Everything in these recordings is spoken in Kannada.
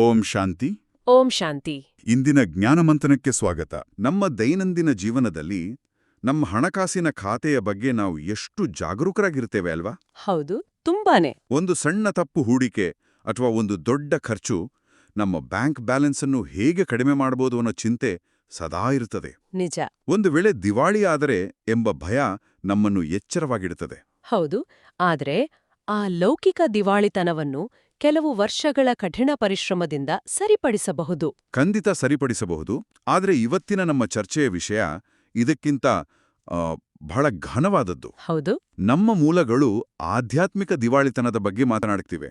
ಓಂ ಶಾಂತಿ. ಓಂ ಶಾಂತಿ. ಇಂದಿನ ಜ್ಞಾನಮಂಥನಕ್ಕೆ ಸ್ವಾಗತ. ನಮ್ಮ ದೈನಂದಿನ ಜೀವನದಲ್ಲಿ ನಮ್ಮ ಹಣಕಾಸಿನ ಖಾತೆಯ ಬಗ್ಗೆ ನಾವು ಎಷ್ಟು ಜಾಗರೂಕರಾಗಿರ್ತೇವೆ ಅಲ್ವಾ? ಹೌದು, ತುಂಬಾನೇ. ಒಂದು ಸಣ್ಣ ತಪ್ಪು ಹೂಡಿಕೆ ಅಥವಾ ಒಂದು ದೊಡ್ಡ ಖರ್ಚು ನಮ್ಮ ಬ್ಯಾಂಕ್ ಬ್ಯಾಲೆನ್ಸ್ ಅನ್ನು ಹೇಗೆ ಕಡಿಮೆ ಮಾಡಬಹುದು ಅನ್ನೋ ಚಿಂತೆ ಸದಾ ಇರುತ್ತದೆ. ನಿಜ. ಒಂದು ವೇಳೆ ದಿವಾಳಿ ಆದರೆ ಎಂಬ ಭಯ ನಮ್ಮನ್ನು ಎಚ್ಚರವಾಗಿಡುತ್ತದೆ. ಹೌದು, ಆದ್ರೆ ಆ ಲೌಕಿಕ ದಿವಾಳಿತನವನ್ನು ಕೆಲವು ವರ್ಷಗಳ ಕಠಿಣ ಪರಿಶ್ರಮದಿಂದ ಸರಿಪಡಿಸಬಹುದು. ಖಂಡಿತ ಸರಿಪಡಿಸಬಹುದು. ಆದರೆ ಇವತ್ತಿನ ನಮ್ಮ ಚರ್ಚೆಯ ವಿಷಯ ಇದಕ್ಕಿಂತ ಬಹಳ ಘನವಾದದ್ದು. ಹೌದು, ನಮ್ಮ ಮೂಲಗಳು ಆಧ್ಯಾತ್ಮಿಕ ದಿವಾಳಿತನದ ಬಗ್ಗೆ ಮಾತನಾಡ್ತಿವೆ.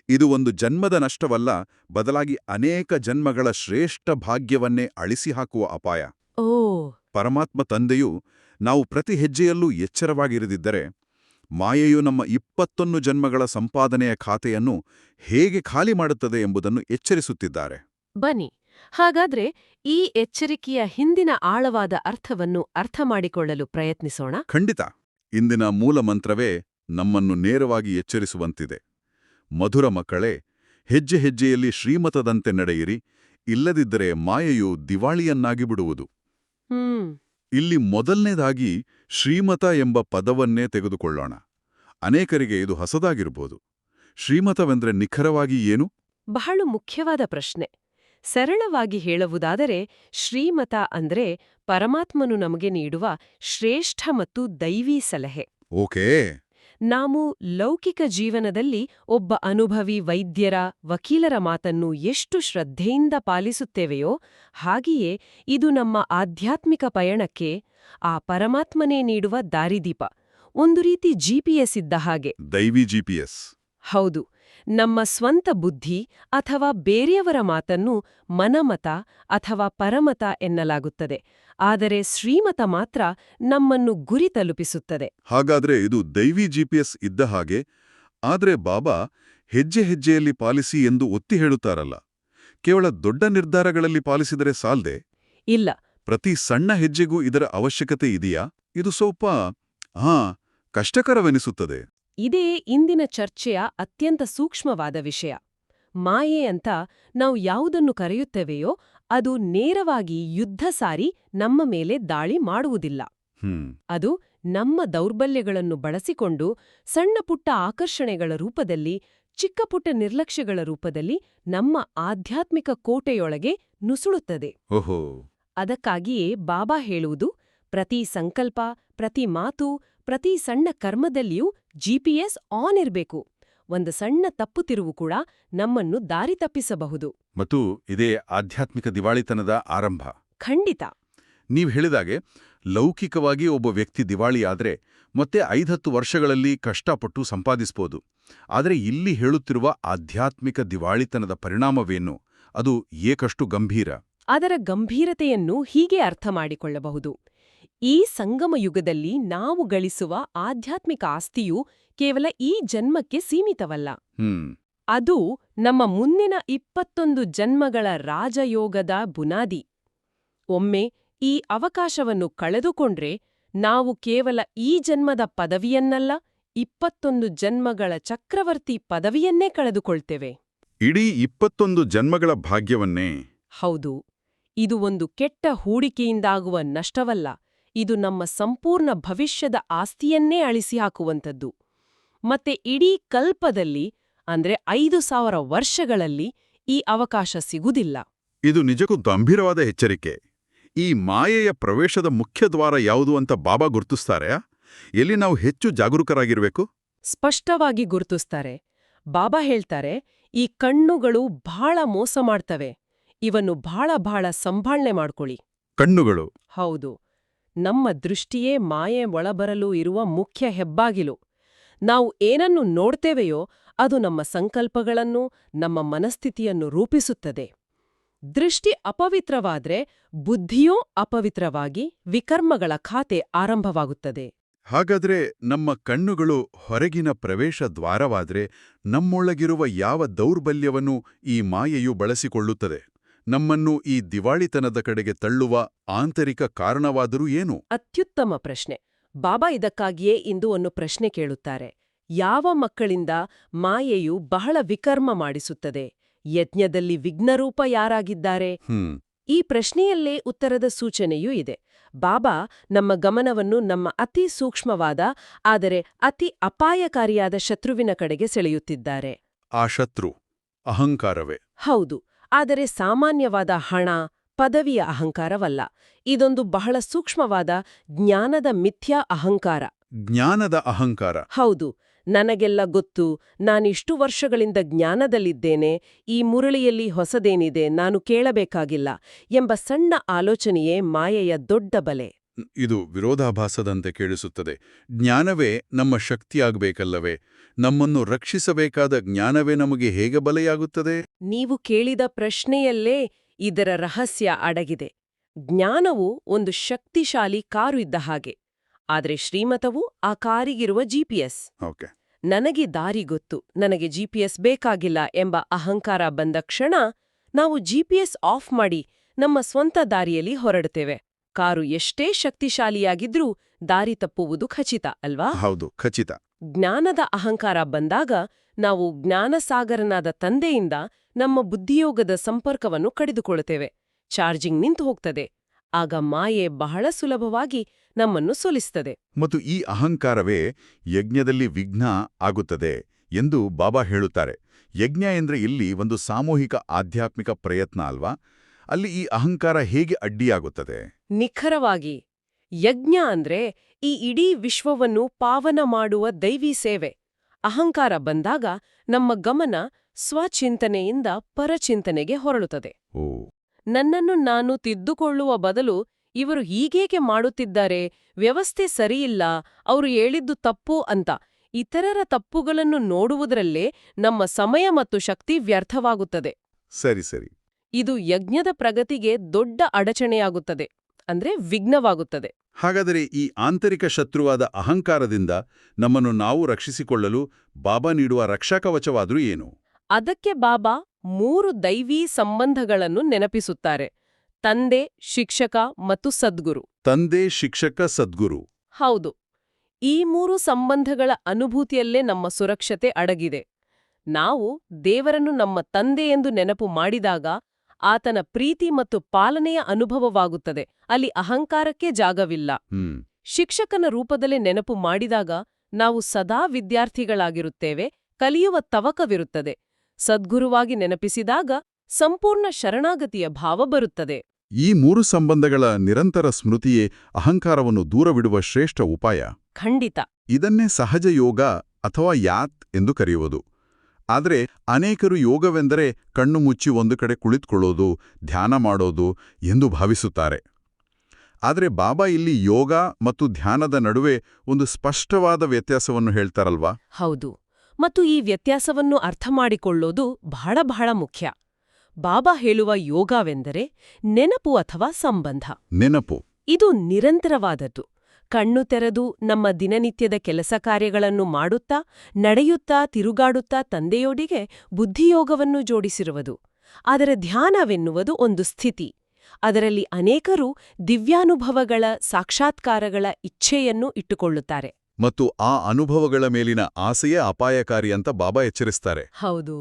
ಇದು ಒಂದು ಜನ್ಮದ ನಷ್ಟವಲ್ಲ, ಬದಲಾಗಿ ಅನೇಕ ಜನ್ಮಗಳ ಶ್ರೇಷ್ಠ ಭಾಗ್ಯವನ್ನೇ ಅಳಿಸಿ ಹಾಕುವ ಅಪಾಯ. ಓ. ಪರಮಾತ್ಮ ತಂದೆಯು ನಾವು ಪ್ರತಿ ಹೆಜ್ಜೆಯಲ್ಲೂ ಎಚ್ಚರವಾಗಿರದಿದ್ದರೆ ಮಾಯೆಯು ನಮ್ಮ 21 ಜನ್ಮಗಳ ಸಂಪಾದನೆಯ ಖಾತೆಯನ್ನು ಹೇಗೆ ಖಾಲಿ ಮಾಡುತ್ತದೆ ಎಂಬುದನ್ನು ಎಚ್ಚರಿಸುತ್ತಿದ್ದಾರೆ. ಬನ್ನಿ, ಹಾಗಾದ್ರೆ ಈ ಎಚ್ಚರಿಕೆಯ ಹಿಂದಿನ ಆಳವಾದ ಅರ್ಥವನ್ನು ಅರ್ಥಮಾಡಿಕೊಳ್ಳಲು ಪ್ರಯತ್ನಿಸೋಣ. ಖಂಡಿತ. ಇಂದಿನ ಮೂಲ ಮಂತ್ರವೇ ನಮ್ಮನ್ನು ನೇರವಾಗಿ ಎಚ್ಚರಿಸುವಂತಿದೆ. ಮಧುರ ಮಕ್ಕಳೇ, ಹೆಜ್ಜೆ ಹೆಜ್ಜೆಯಲ್ಲಿ ಶ್ರೀಮತದಂತೆ ನಡೆಯಿರಿ, ಇಲ್ಲದಿದ್ದರೆ ಮಾಯೆಯು ದಿವಾಳಿಯನ್ನಾಗಿ ಬಿಡುವುದು. ಇಲ್ಲಿ ಮೊದಲನೇದಾಗಿ ಶ್ರೀಮತ ಎಂಬ ಪದವನ್ನೇ ತೆಗೆದುಕೊಳ್ಳೋಣ. ಅನೇಕರಿಗೆ ಇದು ಹೊಸದಾಗಿರಬಹುದು. ಶ್ರೀಮತವೆಂದ್ರೆ ನಿಖರವಾಗಿ ಏನು? ಬಹಳ ಮುಖ್ಯವಾದ ಪ್ರಶ್ನೆ. ಸರಳವಾಗಿ ಹೇಳುವುದಾದರೆ ಶ್ರೀಮತ ಅಂದ್ರೆ ಪರಮಾತ್ಮನು ನಮಗೆ ನೀಡುವ ಶ್ರೇಷ್ಠ ಮತ್ತು ದೈವೀ ಸಲಹೆ. ಓಕೇ. ನಾವು ಲೌಕಿಕ ಜೀವನದಲ್ಲಿ ಒಬ್ಬ ಅನುಭವಿ ವೈದ್ಯರ, ವಕೀಲರ ಮಾತನ್ನು ಎಷ್ಟು ಶ್ರದ್ಧೆಯಿಂದ ಪಾಲಿಸುತ್ತೇವೆಯೋ ಹಾಗೆಯೇ ಇದು ನಮ್ಮ ಆಧ್ಯಾತ್ಮಿಕ ಪಯಣಕ್ಕೆ ಆ ಪರಮಾತ್ಮನೇ ನೀಡುವ ದಾರಿದೀಪ, ಒಂದು ರೀತಿ GPS ಇದ್ದ ಹಾಗೆ. ದೈವಿ GPS. ಹೌದು. ನಮ್ಮ ಸ್ವಂತ ಬುದ್ಧಿ ಅಥವಾ ಬೇರೆಯವರ ಮಾತನ್ನು ಮನಮತ ಅಥವಾ ಪರಮತ ಎನ್ನಲಾಗುತ್ತದೆ. ಆದರೆ ಶ್ರೀಮತ ಮಾತ್ರ ನಮ್ಮನ್ನು ಗುರಿ ತಲುಪಿಸುತ್ತದೆ. ಹಾಗಾದ್ರೆ ಇದು ದೈವಿ GPS ಇದ್ದ ಹಾಗೆ. ಆದ್ರೆ ಬಾಬಾ ಹೆಜ್ಜೆ ಹೆಜ್ಜೆಯಲ್ಲಿ ಪಾಲಿಸಿ ಎಂದು ಒತ್ತಿ ಹೇಳುತ್ತಾರಲ್ಲ, ಕೇವಲ ದೊಡ್ಡ ನಿರ್ಧಾರಗಳಲ್ಲಿ ಪಾಲಿಸಿದರೆ ಸಾಲ್ದೆ? ಇಲ್ಲ. ಪ್ರತಿ ಸಣ್ಣ ಹೆಜ್ಜೆಗೂ ಇದರ ಅವಶ್ಯಕತೆ ಇದೆಯಾ? ಇದು ಸ್ವಲ್ಪ ಕಷ್ಟಕರವೆನಿಸುತ್ತದೆ. ಇದೇ ಇಂದಿನ ಚರ್ಚೆಯ ಅತ್ಯಂತ ಸೂಕ್ಷ್ಮವಾದ ವಿಷಯ. ಮಾಯೆ ಅಂತ ನಾವು ಯಾವುದನ್ನು ಕರೆಯುತ್ತೇವೆಯೋ ಅದು ನೇರವಾಗಿ ಯುದ್ಧ ಸಾರಿ ನಮ್ಮ ಮೇಲೆ ದಾಳಿ ಮಾಡುವುದಿಲ್ಲ. ಅದು ನಮ್ಮ ದೌರ್ಬಲ್ಯಗಳನ್ನು ಬಳಸಿಕೊಂಡು ಸಣ್ಣಪುಟ್ಟ ಆಕರ್ಷಣೆಗಳ ರೂಪದಲ್ಲಿ, ಚಿಕ್ಕಪುಟ್ಟ ನಿರ್ಲಕ್ಷ್ಯಗಳ ರೂಪದಲ್ಲಿ ನಮ್ಮ ಆಧ್ಯಾತ್ಮಿಕ ಕೋಟೆಯೊಳಗೆ ನುಸುಳುತ್ತದೆ. ಓಹೋ. ಅದಕ್ಕಾಗಿಯೇ ಬಾಬಾ ಹೇಳುವುದು, ಪ್ರತಿ ಸಂಕಲ್ಪ, ಪ್ರತಿ ಮಾತು, ಪ್ರತಿ ಸಣ್ಣ ಕರ್ಮದಲ್ಲಿಯೂ GPS ಆನ್ ಇರಬೇಕು. ಒಂದು ಸಣ್ಣ ತಪ್ಪು ತಿರುವು ಕೂಡ ನಮ್ಮನ್ನು ದಾರಿ ತಪ್ಪಿಸಬಹುದು. ಮತ್ತು ಇದೇ ಆಧ್ಯಾತ್ಮಿಕ ದಿವಾಳಿತನದ ಆರಂಭ. ಖಂಡಿತ. ನೀವು ಹೇಳಿದಾಗೆ ಲೌಕಿಕವಾಗಿ ಒಬ್ಬ ವ್ಯಕ್ತಿ ದಿವಾಳಿಯಾದ್ರೆ ಮತ್ತೆ 5-10 ವರ್ಷಗಳಲ್ಲಿ ಕಷ್ಟಪಟ್ಟು ಸಂಪಾದಿಸಬಹುದು. ಆದರೆ ಇಲ್ಲಿ ಹೇಳುತ್ತಿರುವ ಆಧ್ಯಾತ್ಮಿಕ ದಿವಾಳಿತನದ ಪರಿಣಾಮವೇನು? ಅದು ಏಕಷ್ಟು ಗಂಭೀರ. ಅದರ ಗಂಭೀರತೆಯನ್ನು ಹೀಗೆ ಅರ್ಥ ಮಾಡಿಕೊಳ್ಳಬಹುದು. ಈ ಸಂಗಮ ಯುಗದಲ್ಲಿ ನಾವು ಗಳಿಸುವ ಆಧ್ಯಾತ್ಮಿಕ ಆಸ್ತಿಯು ಕೇವಲ ಈ ಜನ್ಮಕ್ಕೆ ಸೀಮಿತವಲ್ಲ. ಅದು ನಮ್ಮ ಮುಂದಿನ 21 ಜನ್ಮಗಳ ರಾಜಯೋಗದ ಬುನಾದಿ. ಒಮ್ಮೆ ಈ ಅವಕಾಶವನ್ನು ಕಳೆದುಕೊಂಡ್ರೆ ನಾವು ಕೇವಲ ಈ ಜನ್ಮದ ಪದವಿಯನ್ನಲ್ಲ, 21 ಜನ್ಮಗಳ ಚಕ್ರವರ್ತಿ ಪದವಿಯನ್ನೇ ಕಳೆದುಕೊಳ್ತೇವೆ. ಇಡೀ 21 ಜನ್ಮಗಳ ಭಾಗ್ಯವನ್ನೇ? ಹೌದು. ಇದು ಒಂದು ಕೆಟ್ಟ ಹೂಡಿಕೆಯಿಂದಾಗುವ ನಷ್ಟವಲ್ಲ, ಇದು ನಮ್ಮ ಸಂಪೂರ್ಣ ಭವಿಷ್ಯದ ಆಸ್ತಿಯನ್ನೇ ಅಳಿಸಿ ಹಾಕುವಂಥದ್ದು. ಮತ್ತೆ ಇಡೀ ಕಲ್ಪದಲ್ಲಿ, ಅಂದ್ರೆ 5000 ವರ್ಷಗಳಲ್ಲಿ ಈ ಅವಕಾಶ ಸಿಗುವುದಿಲ್ಲ. ಇದು ನಿಜಕ್ಕೂ ಗಂಭೀರವಾದ ಎಚ್ಚರಿಕೆ. ಈ ಮಾಯೆಯ ಪ್ರವೇಶದ ಮುಖ್ಯ ದ್ವಾರ ಯಾವುದು ಅಂತ ಬಾಬಾ ಗುರುತಿಸ್ತಾರೆ? ಎಲ್ಲಿ ನಾವು ಹೆಚ್ಚು ಜಾಗರೂಕರಾಗಿರಬೇಕು? ಸ್ಪಷ್ಟವಾಗಿ ಗುರುತಿಸ್ತಾರೆ. ಬಾಬಾ ಹೇಳ್ತಾರೆ, ಈ ಕಣ್ಣುಗಳು ಬಹಳ ಮೋಸ ಮಾಡ್ತವೆ, ಇವನ್ನು ಬಹಳ ಸಂಭಾಳ್ನೆ ಮಾಡ್ಕೊಳ್ಳಿ. ಕಣ್ಣುಗಳು? ಹೌದು. ನಮ್ಮ ದೃಷ್ಟಿಯೇ ಮಾಯೆ ಒಳಬರಲು ಇರುವ ಮುಖ್ಯ ಹೆಬ್ಬಾಗಿಲು. ನಾವು ಏನನ್ನು ನೋಡ್ತೇವೆಯೋ ಅದು ನಮ್ಮ ಸಂಕಲ್ಪಗಳನ್ನು, ನಮ್ಮ ಮನಸ್ಥಿತಿಯನ್ನು ರೂಪಿಸುತ್ತದೆ. ದೃಷ್ಟಿ ಅಪವಿತ್ರವಾದ್ರೆ ಬುದ್ಧಿಯೂ ಅಪವಿತ್ರವಾಗಿ ವಿಕರ್ಮಗಳ ಖಾತೆ ಆರಂಭವಾಗುತ್ತದೆ. ಹಾಗಾದ್ರೆ ನಮ್ಮ ಕಣ್ಣುಗಳು ಹೊರಗಿನ ಪ್ರವೇಶ ದ್ವಾರವಾದ್ರೆ ನಮ್ಮೊಳಗಿರುವ ಯಾವ ದೌರ್ಬಲ್ಯವನ್ನು ಈ ಮಾಯೆಯು ಬಳಸಿಕೊಳ್ಳುತ್ತದೆ? ನಮ್ಮನ್ನು ಈ ದಿವಾಳಿತನದ ಕಡೆಗೆ ತಳ್ಳುವ ಆಂತರಿಕ ಕಾರಣವಾದರೂ ಏನು? ಅತ್ಯುತ್ತಮ ಪ್ರಶ್ನೆ. ಬಾಬಾ ಇದಕ್ಕಾಗಿಯೇ ಇಂದು ಒಂದು ಪ್ರಶ್ನೆ ಕೇಳುತ್ತಾರೆ. ಯಾವ ಮಕ್ಕಳಿಂದ ಮಾಯೆಯು ಬಹಳ ವಿಕರ್ಮ ಮಾಡಿಸುತ್ತದೆ? ಯಜ್ಞದಲ್ಲಿ ವಿಘ್ನರೂಪ ಯಾರಾಗಿದ್ದಾರೆ? ಈ ಪ್ರಶ್ನೆಯಲ್ಲೇ ಉತ್ತರದ ಸೂಚನೆಯೂ ಇದೆ. ಬಾಬಾ ನಮ್ಮ ಗಮನವನ್ನು ನಮ್ಮ ಅತಿ ಸೂಕ್ಷ್ಮವಾದ ಆದರೆ ಅತಿ ಅಪಾಯಕಾರಿಯಾದ ಶತ್ರುವಿನ ಕಡೆಗೆ ಸೆಳೆಯುತ್ತಿದ್ದಾರೆ. ಆ ಶತ್ರು ಅಹಂಕಾರವೇ? ಹೌದು, ಆದರೆ ಸಾಮಾನ್ಯವಾದ ಹಣ, ಪದವಿಯ ಅಹಂಕಾರವಲ್ಲ. ಇದೊಂದು ಬಹಳ ಸೂಕ್ಷ್ಮವಾದ ಜ್ಞಾನದ ಮಿಥ್ಯಾ ಅಹಂಕಾರ. ಜ್ಞಾನದ ಅಹಂಕಾರ? ಹೌದು. ನನಗೆಲ್ಲ ಗೊತ್ತು, ನಾನಿಷ್ಟು ವರ್ಷಗಳಿಂದ ಜ್ಞಾನದಲ್ಲಿದ್ದೇನೆ, ಈ ಮುರಳಿಯಲ್ಲಿ ಹೊಸದೇನಿದೆ, ನಾನು ಕೇಳಬೇಕಾಗಿಲ್ಲ ಎಂಬ ಸಣ್ಣ ಆಲೋಚನೆಯೇ ಮಾಯೆಯ ದೊಡ್ಡ ಬಲೆ. ಇದು ವಿರೋಧಾಭಾಸದಂತೆ ಕೇಳಿಸುತ್ತದೆ. ಜ್ಞಾನವೇ ನಮ್ಮ ಶಕ್ತಿಯಾಗಬೇಕಲ್ಲವೇ? ನಮ್ಮನ್ನು ರಕ್ಷಿಸಬೇಕಾದ ಜ್ಞಾನವೇ ನಮಗೆ ಹೇಗೆ ಬಲೆಯಾಗುತ್ತದೆ? ನೀವು ಕೇಳಿದ ಪ್ರಶ್ನೆಯಲ್ಲೇ ಇದರ ರಹಸ್ಯ ಅಡಗಿದೆ. ಜ್ಞಾನವು ಒಂದು ಶಕ್ತಿಶಾಲಿ ಕಾರು ಇದ್ದ ಹಾಗೆ, ಆದರೆ ಶ್ರೀಮತವು ಆ ಕಾರಿಗಿರುವ ಜಿಪಿಎಸ್. ಓಕೆ. ನನಗೆ ದಾರಿ ಗೊತ್ತು, ನನಗೆ ಜಿಪಿಎಸ್ ಬೇಕಾಗಿಲ್ಲ ಎಂಬ ಅಹಂಕಾರ ಬಂದ ಕ್ಷಣ ನಾವು ಜಿಪಿಎಸ್ ಆಫ್ ಮಾಡಿ ನಮ್ಮ ಸ್ವಂತ ದಾರಿಯಲ್ಲಿ ಹೊರಡುತ್ತೇವೆ. ಕಾರು ಎಷ್ಟೇ ಶಕ್ತಿಶಾಲಿಯಾಗಿದ್ರೂ ದಾರಿ ತಪ್ಪುವುದು ಖಚಿತ ಅಲ್ವಾ? ಹೌದು, ಖಚಿತ. ಜ್ಞಾನದ ಅಹಂಕಾರ ಬಂದಾಗ ನಾವು ಜ್ಞಾನಸಾಗರನಾದ ತಂದೆಯಿಂದ ನಮ್ಮ ಬುದ್ಧಿಯೋಗದ ಸಂಪರ್ಕವನ್ನು ಕಡಿದುಕೊಳ್ಳುತ್ತೇವೆ. ಚಾರ್ಜಿಂಗ್ ನಿಂತು ಹೋಗ್ತದೆ. ಆಗ ಮಾಯೆ ಬಹಳ ಸುಲಭವಾಗಿ ನಮ್ಮನ್ನು ಸೋಲಿಸುತ್ತದೆ. ಮತ್ತು ಈ ಅಹಂಕಾರವೇ ಯಜ್ಞದಲ್ಲಿ ವಿಘ್ನ ಆಗುತ್ತದೆ ಎಂದು ಬಾಬಾ ಹೇಳುತ್ತಾರೆ. ಯಜ್ಞ ಎಂದ್ರೆ ಇಲ್ಲಿ ಒಂದು ಸಾಮೂಹಿಕ ಆಧ್ಯಾತ್ಮಿಕ ಪ್ರಯತ್ನ ಅಲ್ವಾ? ಅಲ್ಲಿ ಈ ಅಹಂಕಾರ ಹೇಗೆ ಅಡ್ಡಿಯಾಗುತ್ತದೆ? ನಿಖರವಾಗಿ ಯಜ್ಞ ಅಂದ್ರೆ ಈ ಇಡೀ ವಿಶ್ವವನ್ನು ಪಾವನ ಮಾಡುವ ದೈವಿ ಸೇವೆ. ಅಹಂಕಾರ ಬಂದಾಗ ನಮ್ಮ ಗಮನ ಸ್ವಚಿಂತನೆಯಿಂದ ಪರಚಿಂತನೆಗೆ ಹೊರಳುತ್ತದೆ. ನನ್ನನ್ನು ನಾನು ತಿದ್ದುಕೊಳ್ಳುವ ಬದಲು ಇವರು ಹೀಗೇಕೆ ಮಾಡುತ್ತಿದ್ದಾರೆ, ವ್ಯವಸ್ಥೆ ಸರಿಯಿಲ್ಲ, ಅವರು ಹೇಳಿದ್ದು ತಪ್ಪು ಅಂತ ಇತರರ ತಪ್ಪುಗಳನ್ನು ನೋಡುವುದರಲ್ಲೇ ನಮ್ಮ ಸಮಯ ಮತ್ತು ಶಕ್ತಿ ವ್ಯರ್ಥವಾಗುತ್ತದೆ. ಸರಿ ಸರಿ. ಇದು ಯಜ್ಞದ ಪ್ರಗತಿಗೆ ದೊಡ್ಡ ಅಡಚಣೆಯಾಗುತ್ತದೆ, ಅಂದ್ರೆ ವಿಘ್ನವಾಗುತ್ತದೆ. ಹಾಗಾದರೆ ಈ ಆಂತರಿಕ ಶತ್ರುವಾದ ಅಹಂಕಾರದಿಂದ ನಮ್ಮನ್ನು ನಾವು ರಕ್ಷಿಸಿಕೊಳ್ಳಲು ಬಾಬಾ ನೀಡುವ ರಕ್ಷಾಕವಚವಾದ್ರೂ ಏನು? ಅದಕ್ಕೆ ಬಾಬಾ 3 ದೈವೀ ಸಂಬಂಧಗಳನ್ನು ನೆನಪಿಸುತ್ತಾರೆ: ತಂದೆ, ಶಿಕ್ಷಕ ಮತ್ತು ಸದ್ಗುರು. ತಂದೆ, ಶಿಕ್ಷಕ, ಸದ್ಗುರು. ಹೌದು, ಈ 3 ಸಂಬಂಧಗಳ ಅನುಭೂತಿಯಲ್ಲೇ ನಮ್ಮ ಸುರಕ್ಷತೆ ಅಡಗಿದೆ. ನಾವು ದೇವರನ್ನು ನಮ್ಮ ತಂದೆ ಎಂದು ನೆನಪು ಮಾಡಿದಾಗ ಆತನ ಪ್ರೀತಿ ಮತ್ತು ಪಾಲನೆಯ ಅನುಭವವಾಗುತ್ತದೆ. ಅಲ್ಲಿ ಅಹಂಕಾರಕ್ಕೆ ಜಾಗವಿಲ್ಲ. ಶಿಕ್ಷಕನ ರೂಪದಲ್ಲಿ ನೆನಪು ಮಾಡಿದಾಗ ನಾವು ಸದಾ ವಿದ್ಯಾರ್ಥಿಗಳಾಗಿರುತ್ತೇವೆ, ಕಲಿಯುವ ತವಕವಿರುತ್ತದೆ. ಸದ್ಗುರುವಾಗಿ ನೆನಪಿಸಿದಾಗ ಸಂಪೂರ್ಣ ಶರಣಾಗತಿಯ ಭಾವ ಬರುತ್ತದೆ. ಈ 3 ಸಂಬಂಧಗಳ ನಿರಂತರ ಸ್ಮೃತಿಯೇ ಅಹಂಕಾರವನ್ನು ದೂರವಿಡುವ ಶ್ರೇಷ್ಠ ಉಪಾಯ. ಖಂಡಿತ. ಇದನ್ನೇ ಸಹಜ ಯೋಗ ಅಥವಾ ಯಾತ್ ಎಂದು ಕರೆಯುವುದು. ಆದರೆ ಅನೇಕರು ಯೋಗವೆಂದರೆ ಕಣ್ಣು ಮುಚ್ಚಿ ಒಂದು ಕಡೆ ಕುಳಿತುಕೊಳ್ಳೋದು, ಧ್ಯಾನ ಮಾಡೋದು ಎಂದು ಭಾವಿಸುತ್ತಾರೆ. ಆದರೆ ಬಾಬಾ ಇಲ್ಲಿ ಯೋಗ ಮತ್ತು ಧ್ಯಾನದ ನಡುವೆ ಒಂದು ಸ್ಪಷ್ಟವಾದ ವ್ಯತ್ಯಾಸವನ್ನು ಹೇಳ್ತಾರಲ್ವಾ? ಹೌದು, ಮತ್ತು ಈ ವ್ಯತ್ಯಾಸವನ್ನು ಅರ್ಥಮಾಡಿಕೊಳ್ಳೋದು ಬಹಳ ಮುಖ್ಯ. ಬಾಬಾ ಹೇಳುವ ಯೋಗವೆಂದರೆ ನೆನಪು ಅಥವಾ ಸಂಬಂಧ. ನೆನಪು ಇದು ನಿರಂತರವಾದದ್ದು. ಕಣ್ಣು ತೆರೆದು ನಮ್ಮ ದಿನನಿತ್ಯದ ಕೆಲಸ ಕಾರ್ಯಗಳನ್ನು ಮಾಡುತ್ತಾ, ನಡೆಯುತ್ತಾ, ತಿರುಗಾಡುತ್ತಾ ತಂದೆಯೊಡಿಗೆ ಬುದ್ಧಿಯೋಗವನ್ನು ಜೋಡಿಸಿರುವುದು. ಆದರೆ ಧ್ಯಾನವೆನ್ನುವುದು ಒಂದು ಸ್ಥಿತಿ. ಅದರಲ್ಲಿ ಅನೇಕರು ದಿವ್ಯಾನುಭವಗಳ, ಸಾಕ್ಷಾತ್ಕಾರಗಳ ಇಚ್ಛೆಯನ್ನು ಇಟ್ಟುಕೊಳ್ಳುತ್ತಾರೆ. ಮತ್ತು ಆ ಅನುಭವಗಳ ಮೇಲಿನ ಆಸೆಯೇ ಅಪಾಯಕಾರಿ ಅಂತ ಬಾಬಾ ಎಚ್ಚರಿಸ್ತಾರೆ. ಹೌದು.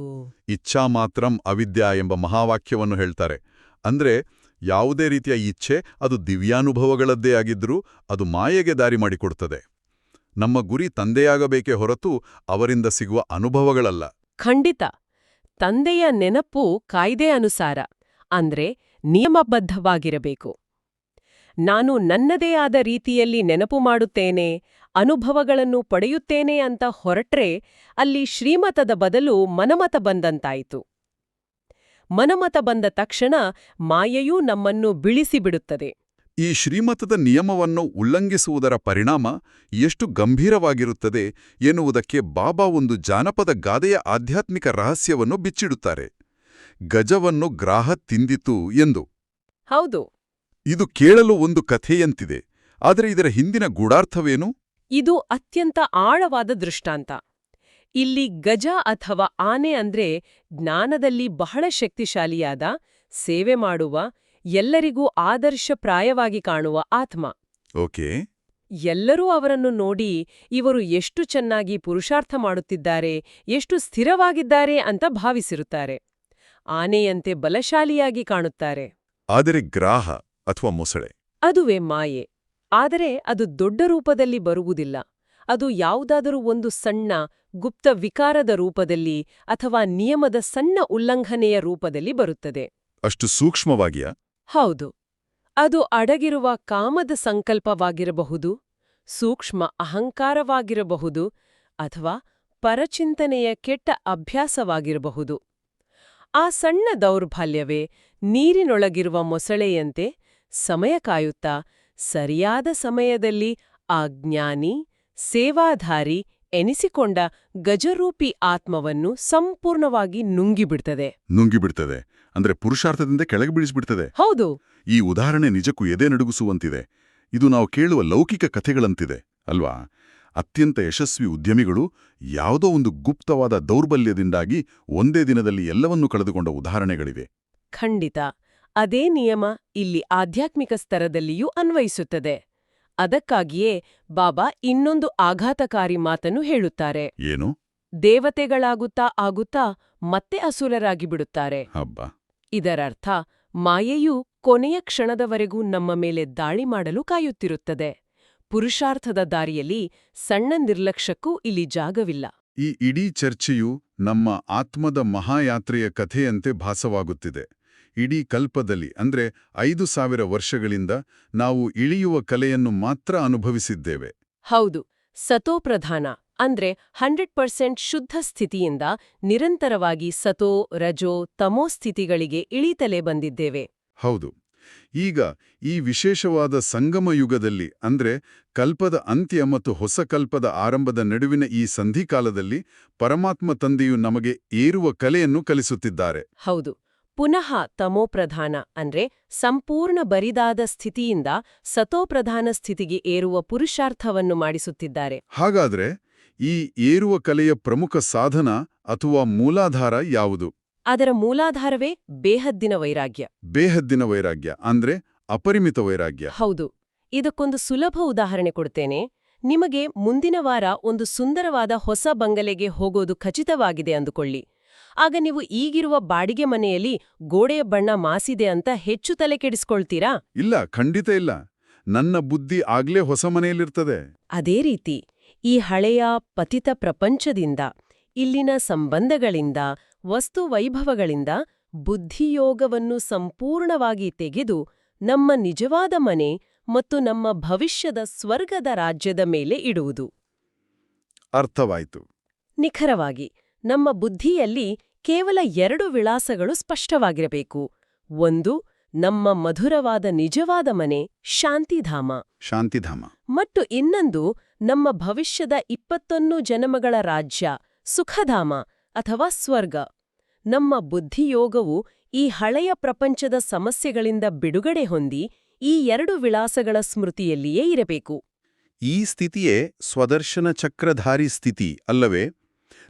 ಇಚ್ಛಾ ಮಾತ್ರಂ ಅವಿದ್ಯಾ ಎಂಬ ಮಹಾವಾಕ್ಯವನ್ನು ಹೇಳ್ತಾರೆ. ಅಂದ್ರೆ ಯಾವುದೇ ರೀತಿಯ ಇಚ್ಛೆ ಅದು ದಿವ್ಯಾನುಭವಗಳದ್ದೇ ಆಗಿದ್ರೂ ಅದು ಮಾಯೆಗೆ ದಾರಿ ಮಾಡಿಕೊಡ್ತದೆ. ನಮ್ಮ ಗುರಿ ತಂದೆಯಾಗಬೇಕೇ ಹೊರತು ಅವರಿಂದ ಸಿಗುವ ಅನುಭವಗಳಲ್ಲ. ಖಂಡಿತ. ತಂದೆಯ ನೆನಪು ಕಾಯ್ದೆ ಅನುಸಾರ, ಅಂದ್ರೆ ನಿಯಮಬದ್ಧವಾಗಿರಬೇಕು. ನಾನು ನನ್ನದೇ ಆದ ರೀತಿಯಲ್ಲಿ ನೆನಪು ಮಾಡುತ್ತೇನೆ, ಅನುಭವಗಳನ್ನು ಪಡೆಯುತ್ತೇನೆ ಅಂತ ಹೊರಟ್ರೆ ಅಲ್ಲಿ ಶ್ರೀಮತದ ಬದಲು ಮನಮತ ಬಂದಂತಾಯಿತು. ಮನಮತ ಬಂದ ತಕ್ಷಣ ಮಾಯೆಯೂ ನಮ್ಮನ್ನು ಬಿಳಿಸಿಬಿಡುತ್ತದೆ. ಈ ಶ್ರೀಮತದ ನಿಯಮವನ್ನು ಉಲ್ಲಂಘಿಸುವುದರ ಪರಿಣಾಮ ಎಷ್ಟು ಗಂಭೀರವಾಗಿರುತ್ತದೆ ಎನ್ನುವುದಕ್ಕೆ ಬಾಬಾ ಒಂದು ಜಾನಪದ ಗಾದೆಯ ಆಧ್ಯಾತ್ಮಿಕ ರಹಸ್ಯವನ್ನು ಬಿಚ್ಚಿಡುತ್ತಾರೆ. ಗಜವನ್ನು ಗ್ರಾಹ ತಿಂದಿತು ಎಂದು. ಹೌದು. ಇದು ಕೇಳಲು ಒಂದು ಕಥೆಯಂತಿದೆ, ಆದರೆ ಇದರ ಹಿಂದಿನ ಗೂಢಾರ್ಥವೇನು? ಇದು ಅತ್ಯಂತ ಆಳವಾದ ದೃಷ್ಟಾಂತ. ಇಲ್ಲಿ ಗಜ ಅಥವಾ ಆನೆ ಅಂದ್ರೆ ಜ್ಞಾನದಲ್ಲಿ ಬಹಳ ಶಕ್ತಿಶಾಲಿಯಾದ, ಸೇವೆ ಮಾಡುವ, ಎಲ್ಲರಿಗೂ ಆದರ್ಶಪ್ರಾಯವಾಗಿ ಕಾಣುವ ಆತ್ಮ. ಓಕೆ. ಎಲ್ಲರೂ ಅವರನ್ನು ನೋಡಿ ಇವರು ಎಷ್ಟು ಚೆನ್ನಾಗಿ ಪುರುಷಾರ್ಥ ಮಾಡುತ್ತಿದ್ದಾರೆ, ಎಷ್ಟು ಸ್ಥಿರವಾಗಿದ್ದಾರೆ ಅಂತ ಭಾವಿಸಿರುತ್ತಾರೆ. ಆನೆಯಂತೆ ಬಲಶಾಲಿಯಾಗಿ ಕಾಣುತ್ತಾರೆ. ಆದರೆ ಗ್ರಾಹ ಅಥವಾ ಮೊಸಳೆ ಅದುವೇ ಮಾಯೆ. ಆದರೆ ಅದು ದೊಡ್ಡ ರೂಪದಲ್ಲಿ ಬರುವುದಿಲ್ಲ. ಅದು ಯಾವುದಾದರೂ ಒಂದು ಸಣ್ಣ, ಗುಪ್ತ ವಿಕಾರದ ರೂಪದಲ್ಲಿ ಅಥವಾ ನಿಯಮದ ಸಣ್ಣ ಉಲ್ಲಂಘನೆಯ ರೂಪದಲ್ಲಿ ಬರುತ್ತದೆ. ಅಷ್ಟು ಸೂಕ್ಷ್ಮವಾಗಿಯಾ? ಹೌದು. ಅದು ಅಡಗಿರುವ ಕಾಮದ ಸಂಕಲ್ಪವಾಗಿರಬಹುದು, ಸೂಕ್ಷ್ಮ ಅಹಂಕಾರವಾಗಿರಬಹುದು, ಅಥವಾ ಪರಚಿಂತನೆಯ ಕೆಟ್ಟ ಅಭ್ಯಾಸವಾಗಿರಬಹುದು. ಆ ಸಣ್ಣ ದೌರ್ಬಲ್ಯವೇ ನೀರಿನೊಳಗಿರುವ ಮೊಸಳೆಯಂತೆ ಸಮಯ ಕಾಯುತ್ತಾ ಸರಿಯಾದ ಸಮಯದಲ್ಲಿ ಆ ಜ್ಞಾನಿ, ಸೇವಾಧಾರಿ ಎನಿಸಿಕೊಂಡ ಗಜರೂಪಿ ಆತ್ಮವನ್ನು ಸಂಪೂರ್ಣವಾಗಿ ನುಂಗಿಬಿಡ್ತದೆ. ಅಂದ್ರೆ ಪುರುಷಾರ್ಥದಿಂದ ಕೆಳಗೆ ಬೀಳಿಸ್ಬಿಡ್ತದೆ. ಹೌದು. ಈ ಉದಾಹರಣೆ ನಿಜಕ್ಕೂ ಎದೆ ನಡುಗಿಸುವಂತಿದೆ. ಇದು ನಾವು ಕೇಳುವ ಲೌಕಿಕ ಕಥೆಗಳಂತಿದೆ ಅಲ್ವಾ? ಅತ್ಯಂತ ಯಶಸ್ವಿ ಉದ್ಯಮಿಗಳು ಯಾವುದೋ ಒಂದು ಗುಪ್ತವಾದ ದೌರ್ಬಲ್ಯದಿಂದಾಗಿ ಒಂದೇ ದಿನದಲ್ಲಿ ಎಲ್ಲವನ್ನೂ ಕಳೆದುಕೊಂಡ ಉದಾಹರಣೆಗಳಿವೆ. ಖಂಡಿತ. ಅದೇ ನಿಯಮ ಇಲ್ಲಿ ಆಧ್ಯಾತ್ಮಿಕ ಸ್ತರದಲ್ಲಿಯೂ ಅನ್ವಯಿಸುತ್ತದೆ. ಅದಕ್ಕಾಗಿಯೇ ಬಾಬಾ ಇನ್ನೊಂದು ಆಘಾತಕಾರಿ ಮಾತನ್ನು ಹೇಳುತ್ತಾರೆ. ಏನು? ದೇವತೆಗಳಾಗುತ್ತಾ ಮತ್ತೆ ಅಸುರರಾಗಿ ಬಿಡುತ್ತಾರೆ. ಹಬ್ಬ. ಇದರರ್ಥ ಮಾಯೆಯು ಕೊನೆಯ ಕ್ಷಣದವರೆಗೂ ನಮ್ಮ ಮೇಲೆ ದಾಳಿ ಮಾಡಲು ಕಾಯುತ್ತಿರುತ್ತದೆ. ಪುರುಷಾರ್ಥದ ದಾರಿಯಲ್ಲಿ ಸಣ್ಣ ನಿರ್ಲಕ್ಷ್ಯಕ್ಕೂ ಇಲ್ಲಿ ಜಾಗವಿಲ್ಲ. ಈ ಇಡೀ ಚರ್ಚೆಯು ನಮ್ಮ ಆತ್ಮದ ಮಹಾಯಾತ್ರೆಯ ಕಥೆಯಂತೆ ಭಾಸವಾಗುತ್ತಿದೆ. ಇಡೀ ಕಲ್ಪದಲ್ಲಿ ಅಂದ್ರೆ 5000 ವರ್ಷಗಳಿಂದ ನಾವು ಇಳಿಯುವ ಕಲೆಯನ್ನು ಮಾತ್ರ ಅನುಭವಿಸಿದ್ದೇವೆ. ಹೌದು. ಸತೋಪ್ರಧಾನ ಅಂದ್ರೆ 100% ಶುದ್ಧ ಸ್ಥಿತಿಯಿಂದ ನಿರಂತರವಾಗಿ ಸತೋ, ರಜೋ, ತಮೋ ಸ್ಥಿತಿಗಳಿಗೆ ಇಳಿತಲೇ ಬಂದಿದ್ದೇವೆ. ಹೌದು. ಈಗ ಈ ವಿಶೇಷವಾದ ಸಂಗಮ ಯುಗದಲ್ಲಿ ಅಂದ್ರೆ ಕಲ್ಪದ ಅಂತ್ಯ ಮತ್ತು ಹೊಸ ಕಲ್ಪದ ಆರಂಭದ ನಡುವಿನ ಈ ಸಂಧಿಕಾಲದಲ್ಲಿ ಪರಮಾತ್ಮ ತಂದೆಯು ನಮಗೆ ಏರುವ ಕಲೆಯನ್ನು ಕಲಿಸುತ್ತಿದ್ದಾರೆ. ಹೌದು. ಪುನಃ ತಮೋಪ್ರಧಾನ ಅಂದ್ರೆ ಸಂಪೂರ್ಣ ಬರಿದಾದ ಸ್ಥಿತಿಯಿಂದ ಸತೋಪ್ರಧಾನ ಸ್ಥಿತಿಗೆ ಏರುವ ಪುರುಷಾರ್ಥವನ್ನು ಮಾಡಿಸುತ್ತಿದ್ದಾರೆ. ಹಾಗಾದ್ರೆ ಈ ಏರುವ ಕಲೆಯ ಪ್ರಮುಖ ಸಾಧನ ಅಥವಾ ಮೂಲಾಧಾರ ಯಾವುದು? ಅದರ ಮೂಲಾಧಾರವೇ ಬೇಹದ್ದಿನ ವೈರಾಗ್ಯ. ಬೇಹದ್ದಿನ ವೈರಾಗ್ಯ ಅಂದ್ರೆ ಅಪರಿಮಿತ ವೈರಾಗ್ಯ. ಹೌದು. ಇದಕ್ಕೊಂದು ಸುಲಭ ಉದಾಹರಣೆ ಕೊಡ್ತೇನೆ. ನಿಮಗೆ ಮುಂದಿನ ವಾರ ಒಂದು ಸುಂದರವಾದ ಹೊಸ ಬಂಗಲೆಗೆ ಹೋಗೋದು ಖಚಿತವಾಗಿದೆ ಅಂದುಕೊಳ್ಳಿ. ಆಗ ನೀವು ಈಗಿರುವ ಬಾಡಿಗೆ ಮನೆಯಲ್ಲಿ ಗೋಡೆಯ ಬಣ್ಣ ಮಾಸಿದೆ ಅಂತ ಹೆಚ್ಚು ತಲೆ ಕೆಡಿಸ್ಕೊಳ್ತೀರಾ? ಇಲ್ಲ, ಖಂಡಿತ ಇಲ್ಲ. ನನ್ನ ಬುದ್ಧಿ ಆಗ್ಲೇ ಹೊಸ ಮನೆಯಲ್ಲಿರ್ತದೆ. ಅದೇ ರೀತಿ ಈ ಹಳೆಯ ಪತಿತ ಪ್ರಪಂಚದಿಂದ, ಇಲ್ಲಿನ ಸಂಬಂಧಗಳಿಂದ, ವಸ್ತು ವೈಭವಗಳಿಂದ ಬುದ್ಧಿಯೋಗವನ್ನು ಸಂಪೂರ್ಣವಾಗಿ ತೆಗೆದು ನಮ್ಮ ನಿಜವಾದ ಮನೆ ಮತ್ತು ನಮ್ಮ ಭವಿಷ್ಯದ ಸ್ವರ್ಗದ ರಾಜ್ಯದ ಮೇಲೆ ಇಡುವುದು. ಅರ್ಥವಾಯ್ತು. ನಿಖರವಾಗಿ ನಮ್ಮ ಬುದ್ಧಿಯಲ್ಲಿ ಕೇವಲ 2 ವಿಳಾಸಗಳು ಸ್ಪಷ್ಟವಾಗಿರಬೇಕು. ಒಂದು, ನಮ್ಮ ಮಧುರವಾದ ನಿಜವಾದ ಮನೆ ಶಾಂತಿಧಾಮ. ಮತ್ತು ಇನ್ನೊಂದು, ನಮ್ಮ ಭವಿಷ್ಯದ 21 ಜನ್ಮಗಳ ರಾಜ್ಯ ಸುಖಧಾಮ ಅಥವಾ ಸ್ವರ್ಗ. ನಮ್ಮ ಬುದ್ಧಿಯೋಗವು ಈ ಹಳೆಯ ಪ್ರಪಂಚದ ಸಮಸ್ಯೆಗಳಿಂದ ಬಿಡುಗಡೆ ಹೊಂದಿ ಈ 2 ವಿಳಾಸಗಳ ಸ್ಮೃತಿಯಲ್ಲಿಯೇ ಇರಬೇಕು. ಈ ಸ್ಥಿತಿಯೇ ಸ್ವದರ್ಶನ ಚಕ್ರಧಾರಿ ಸ್ಥಿತಿ ಅಲ್ಲವೇ?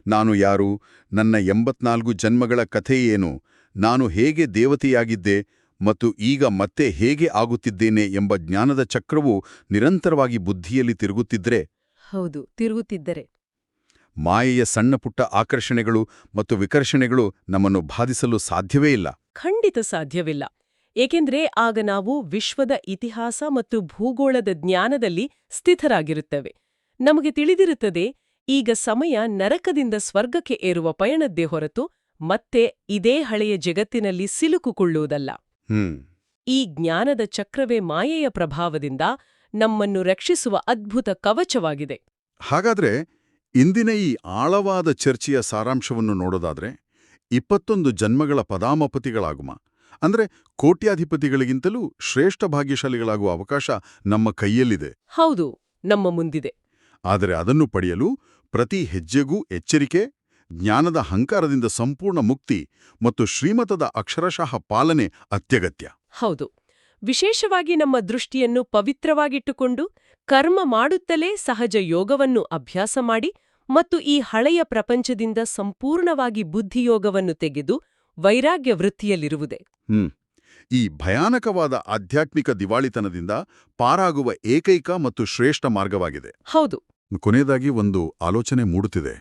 ನಾನು ಯಾರು, ನನ್ನ 84 ಜನ್ಮಗಳ ಕಥೆಯೇನು, ನಾನು ಹೇಗೆ ದೇವತೆಯಾಗಿದ್ದೆ ಮತ್ತು ಈಗ ಮತ್ತೆ ಹೇಗೆ ಆಗುತ್ತಿದ್ದೇನೆ ಎಂಬ ಜ್ಞಾನದ ಚಕ್ರವು ನಿರಂತರವಾಗಿ ಬುದ್ಧಿಯಲ್ಲಿ ತಿರುಗುತ್ತಿದ್ರೆ. ಹೌದು, ತಿರುಗುತ್ತಿದ್ದರೆ ಮಾಯೆಯ ಸಣ್ಣಪುಟ್ಟ ಆಕರ್ಷಣೆಗಳು ಮತ್ತು ವಿಕರ್ಷಣೆಗಳು ನಮ್ಮನ್ನು ಬಾಧಿಸಲು ಸಾಧ್ಯವೇ ಇಲ್ಲ. ಖಂಡಿತ ಸಾಧ್ಯವಿಲ್ಲ. ಏಕೆಂದ್ರೆ ಆಗ ನಾವು ವಿಶ್ವದ ಇತಿಹಾಸ ಮತ್ತು ಭೂಗೋಳದ ಜ್ಞಾನದಲ್ಲಿ ಸ್ಥಿತರಾಗಿರುತ್ತೇವೆ. ನಮಗೆ ತಿಳಿದಿರುತ್ತದೆ, ಈಗ ಸಮಯ ನರಕದಿಂದ ಸ್ವರ್ಗಕ್ಕೆ ಏರುವ ಪಯಣದ್ದೇ ಹೊರತು ಮತ್ತೆ ಇದೇ ಹಳೆಯ ಜಗತ್ತಿನಲ್ಲಿ ಸಿಲುಕುಕೊಳ್ಳುವುದಲ್ಲ. ಈ ಜ್ಞಾನದ ಚಕ್ರವೇ ಮಾಯೆಯ ಪ್ರಭಾವದಿಂದ ನಮ್ಮನ್ನು ರಕ್ಷಿಸುವ ಅದ್ಭುತ ಕವಚವಾಗಿದೆ. ಹಾಗಾದ್ರೆ ಇಂದಿನ ಈ ಆಳವಾದ ಚರ್ಚೆಯ ಸಾರಾಂಶವನ್ನು ನೋಡೋದಾದ್ರೆ 21 ಜನ್ಮಗಳ ಪದಾಮಪತಿಗಳಾಗುಮ ಅಂದ್ರೆ ಕೋಟ್ಯಾಧಿಪತಿಗಳಿಗಿಂತಲೂ ಶ್ರೇಷ್ಠ ಭಾಗ್ಯಶಾಲಿಗಳಾಗುವ ಅವಕಾಶ ನಮ್ಮ ಕೈಯಲ್ಲಿದೆ. ಹೌದು, ನಮ್ಮ ಮುಂದಿದೆ. ಆದರೆ ಅದನ್ನು ಪಡೆಯಲು ಪ್ರತಿ ಹೆಜ್ಜೆಗೂ ಎಚ್ಚರಿಕೆ, ಜ್ಞಾನದ ಹಂಕಾರದಿಂದ ಸಂಪೂರ್ಣ ಮುಕ್ತಿ ಮತ್ತು ಶ್ರೀಮತದ ಅಕ್ಷರಶಃ ಪಾಲನೆ ಅತ್ಯಗತ್ಯ. ಹೌದು. ವಿಶೇಷವಾಗಿ ನಮ್ಮ ದೃಷ್ಟಿಯನ್ನು ಪವಿತ್ರವಾಗಿಟ್ಟುಕೊಂಡು ಕರ್ಮ ಮಾಡುತ್ತಲೇ ಸಹಜ ಯೋಗವನ್ನು ಅಭ್ಯಾಸ ಮಾಡಿ ಮತ್ತು ಈ ಹಳೆಯ ಪ್ರಪಂಚದಿಂದ ಸಂಪೂರ್ಣವಾಗಿ ಬುದ್ಧಿಯೋಗವನ್ನು ತೆಗೆದು ವೈರಾಗ್ಯ ವೃತ್ತಿಯಲ್ಲಿರುವುದೇ ಈ ಭಯಾನಕವಾದ ಆಧ್ಯಾತ್ಮಿಕ ದಿವಾಳಿತನದಿಂದ ಪಾರಾಗುವ ಏಕೈಕ ಮತ್ತು ಶ್ರೇಷ್ಠ ಮಾರ್ಗವಾಗಿದೆ. ಹೌದು. ಕೊನೆಯದಾಗಿ ಒಂದು ಆಲೋಚನೆ ಮೂಡುತ್ತಿದೆ.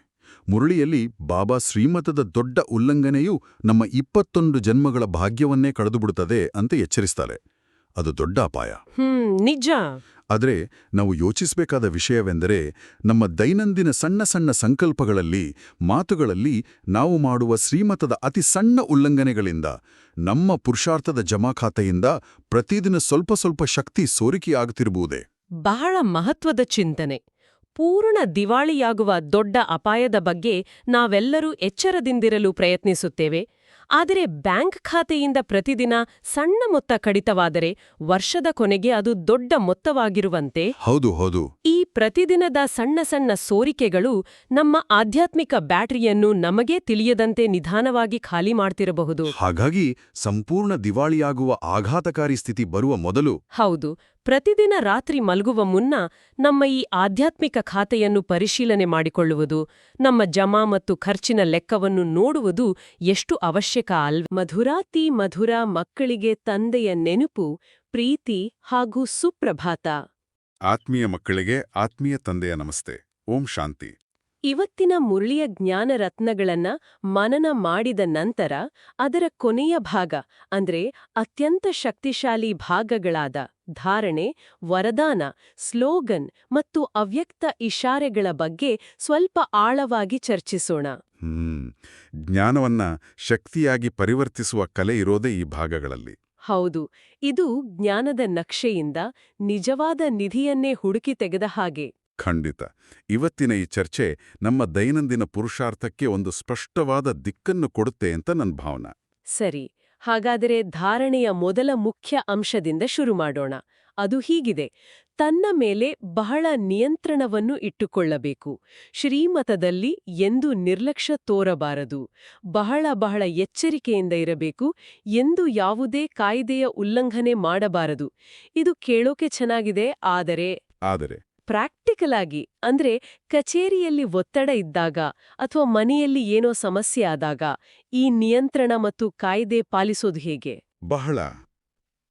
ಮುರಳಿಯಲ್ಲಿ ಬಾಬಾ ಶ್ರೀಮತದ ದೊಡ್ಡ ಉಲ್ಲಂಘನೆಯು ನಮ್ಮ 21 ಜನ್ಮಗಳ ಭಾಗ್ಯವನ್ನೇ ಕಳೆದುಬಿಡುತ್ತದೆ ಅಂತ ಎಚ್ಚರಿಸ್ತಾರೆ. ಅದು ದೊಡ್ಡ ಅಪಾಯ. ನಿಜ. ಆದರೆ ನಾವು ಯೋಚಿಸಬೇಕಾದ ವಿಷಯವೆಂದರೆ, ನಮ್ಮ ದೈನಂದಿನ ಸಣ್ಣ ಸಣ್ಣ ಸಂಕಲ್ಪಗಳಲ್ಲಿ, ಮಾತುಗಳಲ್ಲಿ ನಾವು ಮಾಡುವ ಶ್ರೀಮತದ ಅತಿ ಸಣ್ಣ ಉಲ್ಲಂಘನೆಗಳಿಂದ, ನಮ್ಮ ಪುರುಷಾರ್ಥದ ಜಮಾಖಾತೆಯಿಂದ ಪ್ರತಿದಿನ ಸ್ವಲ್ಪ ಸ್ವಲ್ಪ ಶಕ್ತಿ ಸೋರಿಕೆಯಾಗುತ್ತಿರಬಹುದೇ? ಬಹಳ ಮಹತ್ವದ ಚಿಂತನೆ. ಪೂರ್ಣ ದಿವಾಳಿಯಾಗುವ ದೊಡ್ಡ ಅಪಾಯದ ಬಗ್ಗೆ ನಾವೆಲ್ಲರೂ ಎಚ್ಚರದಿಂದಿರಲು ಪ್ರಯತ್ನಿಸುತ್ತೇವೆ. ಆದರೆ ಬ್ಯಾಂಕ್ ಖಾತೆಯಿಂದ ಪ್ರತಿದಿನ ಸಣ್ಣ ಮೊತ್ತ ಕಡಿತವಾದರೆ ವರ್ಷದ ಕೊನೆಗೆ ಅದು ದೊಡ್ಡ ಮೊತ್ತವಾಗಿರುವಂತೆ. ಹೌದು. ಈ ಪ್ರತಿದಿನದ ಸಣ್ಣ ಸಣ್ಣ ಸೋರಿಕೆಗಳು ನಮ್ಮ ಆಧ್ಯಾತ್ಮಿಕ ಬ್ಯಾಟರಿಯನ್ನು ನಮಗೇ ತಿಳಿಯದಂತೆ ನಿಧಾನವಾಗಿ ಖಾಲಿ ಮಾಡ್ತಿರಬಹುದು. ಹಾಗಾಗಿ ಸಂಪೂರ್ಣ ದಿವಾಳಿಯಾಗುವ ಆಘಾತಕಾರಿ ಸ್ಥಿತಿ ಬರುವ ಮೊದಲು ಹೌದು, ಪ್ರತಿದಿನ ರಾತ್ರಿ ಮಲಗುವ ಮುನ್ನ ನಮ್ಮ ಈ ಆಧ್ಯಾತ್ಮಿಕ ಖಾತೆಯನ್ನು ಪರಿಶೀಲನೆ ಮಾಡಿಕೊಳ್ಳುವುದು, ನಮ್ಮ ಜಮಾ ಮತ್ತು ಖರ್ಚಿನ ಲೆಕ್ಕವನ್ನು ನೋಡುವುದು ಎಷ್ಟು ಅವಶ್ಯಕ ಅಲ್ವ? ಮಧುರಾತಿ ಮಧುರ ಮಕ್ಕಳಿಗೆ ತಂದೆಯ ನೆನಪು, ಪ್ರೀತಿ ಹಾಗೂ ಸುಪ್ರಭಾತ. ಆತ್ಮೀಯ ಮಕ್ಕಳಿಗೆ ಆತ್ಮೀಯ ತಂದೆಯ ನಮಸ್ತೆ. ಓಂ ಶಾಂತಿ. ಇವತ್ತಿನ ಮುರಳಿಯ ಜ್ಞಾನ ರತ್ನಗಳನ್ನ ಮನನ ಮಾಡಿದ ನಂತರ ಅದರ ಕೊನೆಯ ಭಾಗ ಅಂದ್ರೆ ಅತ್ಯಂತ ಶಕ್ತಿಶಾಲಿ ಭಾಗಗಳಾದ ಧಾರಣೆ, ವರದಾನ, ಸ್ಲೋಗನ್ ಮತ್ತು ಅವ್ಯಕ್ತ ಇಶಾರೆಗಳ ಬಗ್ಗೆ ಸ್ವಲ್ಪ ಆಳವಾಗಿ ಚರ್ಚಿಸೋಣ. ಜ್ಞಾನವನ್ನ ಶಕ್ತಿಯಾಗಿ ಪರಿವರ್ತಿಸುವ ಕಲೆ ಇರೋದೇ ಈ ಭಾಗಗಳಲ್ಲಿ. ಹೌದು, ಇದು ಜ್ಞಾನದ ನಕ್ಷೆಯಿಂದ ನಿಜವಾದ ನಿಧಿಯನ್ನೇ ಹುಡುಕಿ ತೆಗೆದ ಹಾಗೆ. ಖಂಡಿತ. ಇವತ್ತಿನ ಈ ಚರ್ಚೆ ನಮ್ಮ ದೈನಂದಿನ ಪುರುಷಾರ್ಥಕ್ಕೆ ಒಂದು ಸ್ಪಷ್ಟವಾದ ದಿಕ್ಕನ್ನು ಕೊಡುತ್ತೆ ಅಂತ ನನ್ನ ಭಾವನೆ. ಸರಿ, ಹಾಗಾದರೆ ಧಾರಣೆಯ ಮೊದಲ ಮುಖ್ಯ ಅಂಶದಿಂದ ಶುರು ಮಾಡೋಣ. ಅದು ಹೀಗಿದೆ: ತನ್ನ ಮೇಲೆ ಬಹಳ ನಿಯಂತ್ರಣವನ್ನು ಇಟ್ಟುಕೊಳ್ಳಬೇಕು. ಶ್ರೀಮತದಲ್ಲಿ ಎಂದೂ ನಿರ್ಲಕ್ಷ್ಯ ತೋರಬಾರದು. ಬಹಳ ಎಚ್ಚರಿಕೆಯಿಂದ ಇರಬೇಕು. ಎಂದು ಯಾವುದೇ ಕಾಯ್ದೆಯ ಉಲ್ಲಂಘನೆ ಮಾಡಬಾರದು. ಇದು ಕೇಳೋಕೆ ಚೆನ್ನಾಗಿದೆ, ಆದರೆ ಪ್ರಾಕ್ಟಿಕಲ್ ಆಗಿ, ಅಂದ್ರೆ ಕಚೇರಿಯಲ್ಲಿ ಒತ್ತಡ ಇದ್ದಾಗ ಅಥವಾ ಮನೆಯಲ್ಲಿ ಏನೋ ಸಮಸ್ಯೆ ಆದಾಗ ಈ ನಿಯಂತ್ರಣ ಮತ್ತು ಕಾಯ್ದೆ ಪಾಲಿಸೋದು ಹೇಗೆ?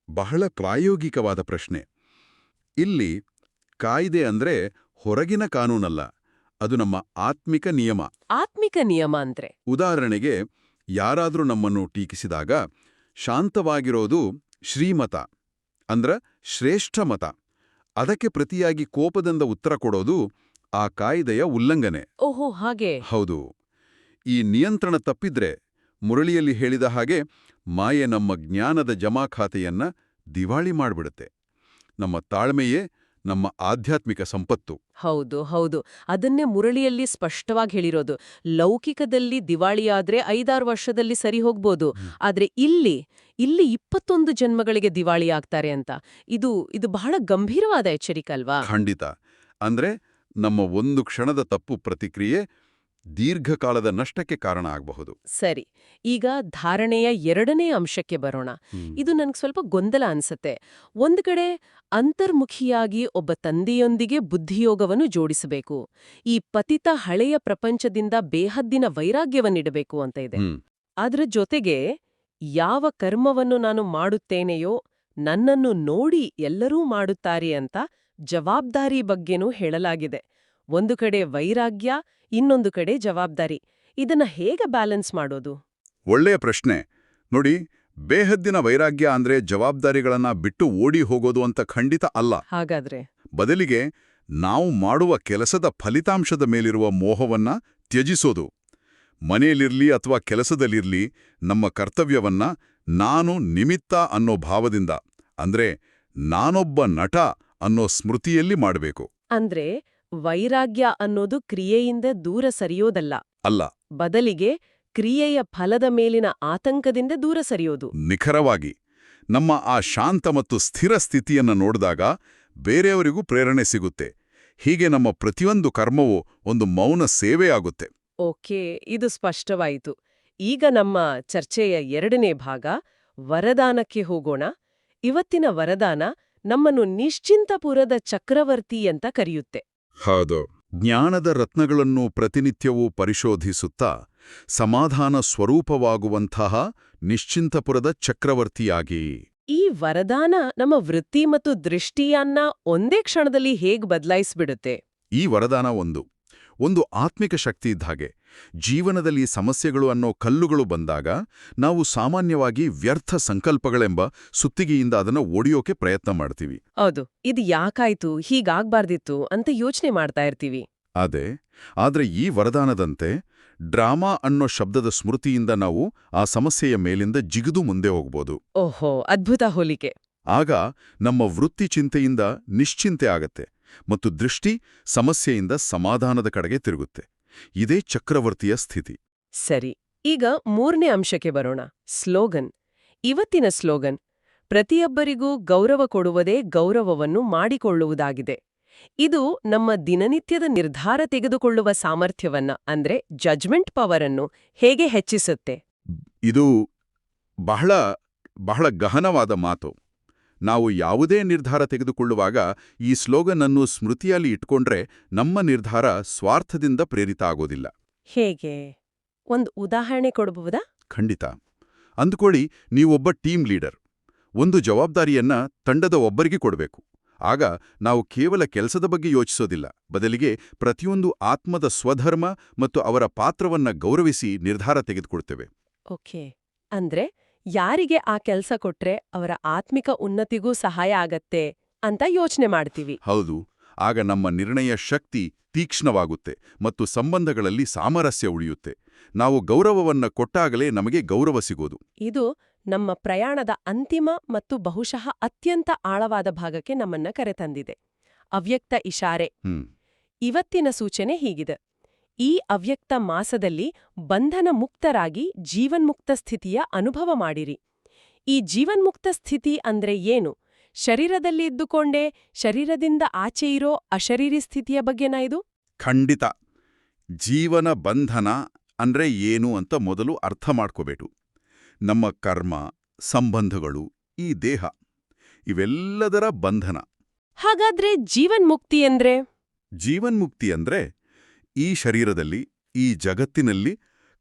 ಬಹಳ ಪ್ರಾಯೋಗಿಕವಾದ ಪ್ರಶ್ನೆ. ಇಲ್ಲಿ ಕಾಯ್ದೆ ಅಂದ್ರೆ ಹೊರಗಿನ ಕಾನೂನಲ್ಲ, ಅದು ನಮ್ಮ ಆತ್ಮಿಕ ನಿಯಮ. ಆತ್ಮಿಕ ನಿಯಮ ಅಂದ್ರೆ ಉದಾಹರಣೆಗೆ, ಯಾರಾದ್ರೂ ನಮ್ಮನ್ನು ಟೀಕಿಸಿದಾಗ ಶಾಂತವಾಗಿರೋದು ಶ್ರೀಮತ ಅಂದ್ರ ಶ್ರೇಷ್ಠ ಮತ. ಅದಕ್ಕೆ ಪ್ರತಿಯಾಗಿ ಕೋಪದಿಂದ ಉತ್ತರ ಕೊಡೋದು ಆ ಕಾಯ್ದೆಯ ಉಲ್ಲಂಘನೆ. ಓಹೋ, ಹಾಗೆ. ಹೌದು. ಈ ನಿಯಂತ್ರಣ ತಪ್ಪಿದ್ರೆ, ಮುರಳಿಯಲ್ಲಿ ಹೇಳಿದ ಹಾಗೆ, ಮಾಯೆ ನಮ್ಮ ಜ್ಞಾನದ ಜಮಾಖಾತೆಯನ್ನ ದಿವಾಳಿ ಮಾಡ್ಬಿಡುತ್ತೆ. ನಮ್ಮ ತಾಳ್ಮೆಯೇ ನಮ್ಮ ಆಧ್ಯಾತ್ಮಿಕ ಸಂಪತ್ತು. ಹೌದು. ಅದನ್ನೇ ಮುರಳಿಯಲ್ಲಿ ಸ್ಪಷ್ಟವಾಗಿ ಹೇಳಿರೋದು. ಲೌಕಿಕದಲ್ಲಿ ದಿವಾಳಿಯಾದ್ರೆ 5-6 ವರ್ಷದಲ್ಲಿ ಸರಿ ಹೋಗ್ಬೋದು. ಆದ್ರೆ ಇಲ್ಲಿ 21 ಜನ್ಮಗಳಿಗೆ ದಿವಾಳಿಯಾಗ್ತಾರೆ ಅಂತ. ಇದು ಬಹಳ ಗಂಭೀರವಾದ ಎಚ್ಚರಿಕೆ ಅಲ್ವಾ? ಖಂಡಿತ. ಅಂದ್ರೆ ನಮ್ಮ ಒಂದು ಕ್ಷಣದ ತಪ್ಪು ಪ್ರತಿಕ್ರಿಯೆ ದೀರ್ಘಕಾಲದ ನಷ್ಟಕ್ಕೆ ಕಾರಣ ಆಗಬಹುದು. ಸರಿ, ಈಗ ಧಾರಣೆಯ ಎರಡನೇ ಅಂಶಕ್ಕೆ ಬರೋಣ. ಇದು ನನ್ಗೆ ಸ್ವಲ್ಪ ಗೊಂದಲ ಅನ್ಸತ್ತೆ. ಒಂದು ಕಡೆ ಅಂತರ್ಮುಖಿಯಾಗಿ ಒಬ್ಬ ತಂದೆಯೊಂದಿಗೆ ಬುದ್ಧಿಯೋಗವನ್ನು ಜೋಡಿಸಬೇಕು. ಈ ಪತಿತ ಹಳೆಯ ಪ್ರಪಂಚದಿಂದ ಬೇಹದ್ದಿನ ವೈರಾಗ್ಯವನ್ನಿಡಬೇಕು ಅಂತ ಇದೆ. ಅದರ ಜೊತೆಗೆ ಯಾವ ಕರ್ಮವನ್ನು ನಾನು ಮಾಡುತ್ತೇನೆಯೋ ನನ್ನನ್ನು ನೋಡಿ ಎಲ್ಲರೂ ಮಾಡುತ್ತಾರೆ ಅಂತ ಜವಾಬ್ದಾರಿ ಬಗ್ಗೆನೂ ಹೇಳಲಾಗಿದೆ. ಒಂದು ಕಡೆ ವೈರಾಗ್ಯ, ಇನ್ನೊಂದು ಕಡೆ ಜವಾಬ್ದಾರಿ. ಇದನ್ನ ಹೇಗೆ ಬ್ಯಾಲೆನ್ಸ್ ಮಾಡೋದು? ಒಳ್ಳೆಯ ಪ್ರಶ್ನೆ. ನೋಡಿ, ಬೇಹದ್ದಿನ ವೈರಾಗ್ಯ ಅಂದ್ರೆ ಜವಾಬ್ದಾರಿಗಳನ್ನ ಬಿಟ್ಟು ಓಡಿ ಹೋಗೋದು ಅಂತ ಖಂಡಿತ ಅಲ್ಲ. ಹಾಗಾದ್ರೆ ಬದಲಿಗೆ ನಾವು ಮಾಡುವ ಕೆಲಸದ ಫಲಿತಾಂಶದ ಮೇಲಿರುವ ಮೋಹವನ್ನ ತ್ಯಜಿಸೋದು. ಮನೆಯಲ್ಲಿರ್ಲಿ ಅಥವಾ ಕೆಲಸದಲ್ಲಿರ್ಲಿ, ನಮ್ಮ ಕರ್ತವ್ಯವನ್ನ ನಾನು ನಿಮಿತ್ತ ಅನ್ನೋ ಭಾವದಿಂದ, ಅಂದ್ರೆ ನಾನೊಬ್ಬ ನಟ ಅನ್ನೋ ಸ್ಮೃತಿಯಲ್ಲಿ ಮಾಡಬೇಕು. ಅಂದ್ರೆ ವೈರಾಗ್ಯ ಅನ್ನೋದು ಕ್ರಿಯೆಯಿಂದ ದೂರ ಸರಿಯೋದಲ್ಲ, ಅಲ್ಲ, ಬದಲಿಗೆ ಕ್ರಿಯೆಯ ಫಲದ ಮೇಲಿನ ಆತಂಕದಿಂದ ದೂರ ಸರಿಯೋದು. ನಿಖರವಾಗಿ. ನಮ್ಮ ಆ ಶಾಂತ ಮತ್ತು ಸ್ಥಿರ ಸ್ಥಿತಿಯನ್ನು ನೋಡಿದಾಗ ಬೇರೆಯವರಿಗೂ ಪ್ರೇರಣೆ ಸಿಗುತ್ತೆ. ಹೀಗೆ ನಮ್ಮ ಪ್ರತಿಯೊಂದು ಕರ್ಮವೂ ಒಂದು ಮೌನ ಸೇವೆಯಾಗುತ್ತೆ. ಓಕೆ, ಇದು ಸ್ಪಷ್ಟವಾಯಿತು. ಈಗ ನಮ್ಮ ಚರ್ಚೆಯ ಎರಡನೇ ಭಾಗ ವರದಾನಕ್ಕೆ ಹೋಗೋಣ. ಇವತ್ತಿನ ವರದಾನ ನಮ್ಮನ್ನು ನಿಶ್ಚಿಂತಪುರದ ಚಕ್ರವರ್ತಿ ಅಂತ ಕರೆಯುತ್ತೆ. ಹೌದು. ಜ್ಞಾನದ ರತ್ನಗಳನ್ನು ಪ್ರತಿನಿತ್ಯವೂ ಪರಿಶೋಧಿಸುತ್ತಾ ಸಮಾಧಾನ ಸ್ವರೂಪವಾಗುವಂತಹ ನಿಶ್ಚಿಂತಪುರದ ಚಕ್ರವರ್ತಿಯಾಗಿ. ಈ ವರದಾನ ನಮ್ಮ ವೃತ್ತಿ ಮತ್ತು ದೃಷ್ಟಿಯನ್ನ ಒಂದೇ ಕ್ಷಣದಲ್ಲಿ ಹೇಗ್ ಬದಲಾಯಿಸ್ಬಿಡುತ್ತೆ? ಈ ವರದಾನ ಒಂದು ಆತ್ಮಿಕ ಶಕ್ತಿ ಇದ್ದ ಹಾಗೆ. ಜೀವನದಲ್ಲಿ ಸಮಸ್ಯೆಗಳು ಅನ್ನೋ ಕಲ್ಲುಗಳು ಬಂದಾಗ ನಾವು ಸಾಮಾನ್ಯವಾಗಿ ವ್ಯರ್ಥ ಸಂಕಲ್ಪಗಳೆಂಬ ಸುತ್ತಿಗೆಯಿಂದ ಅದನ್ನು ಒಡೆಯೋಕೆ ಪ್ರಯತ್ನ ಮಾಡ್ತೀವಿ. ಹೌದು, ಇದು ಯಾಕಾಯ್ತು, ಹೀಗಾಗ್ಬಾರ್ದಿತ್ತು ಅಂತ ಯೋಚನೆ ಮಾಡ್ತಾ ಇರ್ತೀವಿ. ಆದ್ರೆ ಈ ವರದಾನದಂತೆ ಡ್ರಾಮಾ ಅನ್ನೋ ಶಬ್ದದ ಸ್ಮೃತಿಯಿಂದ ನಾವು ಆ ಸಮಸ್ಯೆಯ ಮೇಲಿಂದ ಜಿಗಿದು ಮುಂದೆ ಹೋಗ್ಬೋದು. ಓಹೋ, ಅದ್ಭುತ ಹೋಲಿಕೆ. ಆಗ ನಮ್ಮ ವೃತ್ತಿ ಚಿಂತೆಯಿಂದ ನಿಶ್ಚಿಂತೆ ಆಗತ್ತೆ ಮತ್ತು ದೃಷ್ಟಿ ಸಮಸ್ಯೆಯಿಂದ ಸಮಾಧಾನದ ಕಡೆಗೆ ತಿರುಗುತ್ತೆ. ಇದೇ ಚಕ್ರವರ್ತಿಯ ಸ್ಥಿತಿ. ಸರಿ, ಈಗ ಮೂರನೇ ಅಂಶಕ್ಕೆ ಬರೋಣ. ಸ್ಲೋಗನ್. ಇವತ್ತಿನ ಸ್ಲೋಗನ್ ಪ್ರತಿಯೊಬ್ಬರಿಗೂ ಗೌರವ ಕೊಡುವುದೇ ಗೌರವವನ್ನು ಮಾಡಿಕೊಳ್ಳುವುದಾಗಿದೆ. ಇದು ನಮ್ಮ ದಿನನಿತ್ಯದ ನಿರ್ಧಾರ ತೆಗೆದುಕೊಳ್ಳುವ ಸಾಮರ್ಥ್ಯವನ್ನ, ಅಂದ್ರೆ ಜಡ್ಜ್ಮೆಂಟ್ ಪವರ್ ಅನ್ನು ಹೇಗೆ ಹೆಚ್ಚಿಸುತ್ತೆ? ಇದು ಬಹಳ ಬಹಳ ಗಹನವಾದ ಮಾತು. ನಾವು ಯಾವುದೇ ನಿರ್ಧಾರ ತೆಗೆದುಕೊಳ್ಳುವಾಗ ಈ ಸ್ಲೋಗನ್ ಅನ್ನು ಸ್ಮೃತಿಯಲ್ಲಿ ಇಟ್ಕೊಂಡ್ರೆ ನಮ್ಮ ನಿರ್ಧಾರ ಸ್ವಾರ್ಥದಿಂದ ಪ್ರೇರಿತ ಆಗೋದಿಲ್ಲ. ಹೇಗೆ? ಒಂದು ಉದಾಹರಣೆ ಕೊಡಬಹುದಾ? ಖಂಡಿತ. ಅಂದುಕೊಳ್ಳಿ, ನೀವೊಬ್ಬ ಟೀಮ್ ಲೀಡರ್. ಒಂದು ಜವಾಬ್ದಾರಿಯನ್ನ ತಂಡದ ಒಬ್ಬರಿಗೆ ಕೊಡಬೇಕು. ಆಗ ನಾವು ಕೇವಲ ಕೆಲಸದ ಬಗ್ಗೆ ಯೋಚಿಸೋದಿಲ್ಲ, ಬದಲಿಗೆ ಪ್ರತಿಯೊಂದು ಆತ್ಮದ ಸ್ವಧರ್ಮ ಮತ್ತು ಅವರ ಪಾತ್ರವನ್ನ ಗೌರವಿಸಿ ನಿರ್ಧಾರ ತೆಗೆದುಕೊಳ್ತೇವೆ. ಓಕೆ, ಅಂದ್ರೆ ಯಾರಿಗೆ ಆ ಕೆಲಸ ಕೊಟ್ರೆ ಅವರ ಆತ್ಮಿಕ ಉನ್ನತಿಗೂ ಸಹಾಯ ಆಗತ್ತೆ ಅಂತ ಯೋಚನೆ ಮಾಡ್ತೀವಿ. ಹೌದು. ಆಗ ನಮ್ಮ ನಿರ್ಣಯ ಶಕ್ತಿ ತೀಕ್ಷ್ಣವಾಗುತ್ತೆ ಮತ್ತು ಸಂಬಂಧಗಳಲ್ಲಿ ಸಾಮರಸ್ಯ ಉಳಿಯುತ್ತೆ. ನಾವು ಗೌರವವನ್ನ ಕೊಟ್ಟಾಗಲೇ ನಮಗೆ ಗೌರವ ಸಿಗೋದು. ಇದು ನಮ್ಮ ಪ್ರಯಾಣದ ಅಂತಿಮ ಮತ್ತು ಬಹುಶಃ ಅತ್ಯಂತ ಆಳವಾದ ಭಾಗಕ್ಕೆ ನಮ್ಮನ್ನ ಕರೆತಂದಿದೆ. ಅವ್ಯಕ್ತ ಇಶಾರೆ. ಇವತ್ತಿನ ಸೂಚನೆ ಹೀಗಿದೆ: ಈ ಅವ್ಯಕ್ತ ಮಾಸದಲ್ಲಿ ಬಂಧನ ಮುಕ್ತರಾಗಿ ಜೀವನ್ಮುಕ್ತ ಸ್ಥಿತಿಯ ಅನುಭವ ಮಾಡಿರಿ. ಈ ಜೀವನ್ಮುಕ್ತ ಸ್ಥಿತಿ ಅಂದ್ರೆ ಏನು? ಶರೀರದಲ್ಲಿ ಇದ್ದುಕೊಂಡೇ ಶರೀರದಿಂದ ಆಚೆ ಇರೋ ಅಶರೀರಿ ಸ್ಥಿತಿಯ ಬಗ್ಗೆನಾ ಇದು? ಖಂಡಿತ. ಜೀವನ ಬಂಧನ ಅಂದ್ರೆ ಏನು ಅಂತ ಮೊದಲು ಅರ್ಥ ಮಾಡ್ಕೋಬೇಕು. ನಮ್ಮ ಕರ್ಮ, ಸಂಬಂಧಗಳು, ಈ ದೇಹ, ಇವೆಲ್ಲದರ ಬಂಧನ. ಹಾಗಾದ್ರೆ ಜೀವನ್ಮುಕ್ತಿ ಅಂದ್ರೆ? ಜೀವನ್ಮುಕ್ತಿ ಅಂದ್ರೆ ಈ ಶರೀರದಲ್ಲಿ, ಈ ಜಗತ್ತಿನಲ್ಲಿ